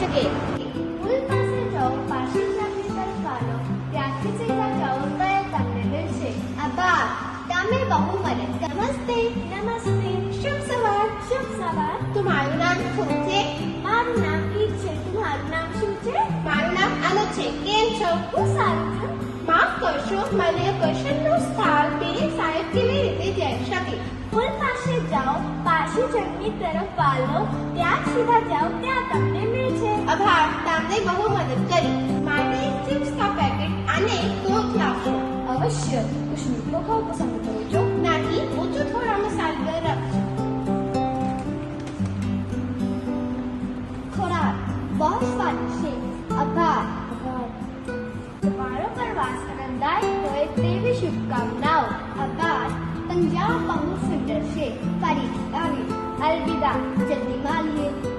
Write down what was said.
શકે. પુલ પાસે જાઓ, પાછી જમણી તરફ હાલો, ત્યાંથી સીધા જાઓ તો એ તમને મળશે. આભાર, તમે બહુ મદદ. નમસ્તે. નમસ્તે. શુભ સવાર. શુભ સવાર. તમારું નામ શું છે? મારું નામ ઈદ છે. તમારું નામ શું છે? મારું નામ અનુ છે. કેમ છો? હું સારું છું. માફ કરશો, મને કશનનું સ્થળ પીર સાહેબ કેવી રીતે જઈ શકે? પુલ પાસે જાઓ, પાછી જમણી તરફ વાળો, ત્યાં સીધા જાઓ, ત્યાં તમને મળશે. આભાર, તમને બહુ મદદ કરી. માટે ચિપ્સ કા પેકેટ અને કોક લાવશો. અવશ્ય. कुछ मीठो खाओ पसंद करो जो नहीं वो जो थोड़ा मसालेदार रखो. ખોરાક બહુ સ્વાદિષ્ટ છે. આભાર. તમારો પ્રવાસ આનંદદાયક હોય તેવી શુભકામનાઓ. આભાર. પંજાબ બહુ સુંદર છે. ફરી આવીએ. અલવિદા. જલ્દી મળીએ.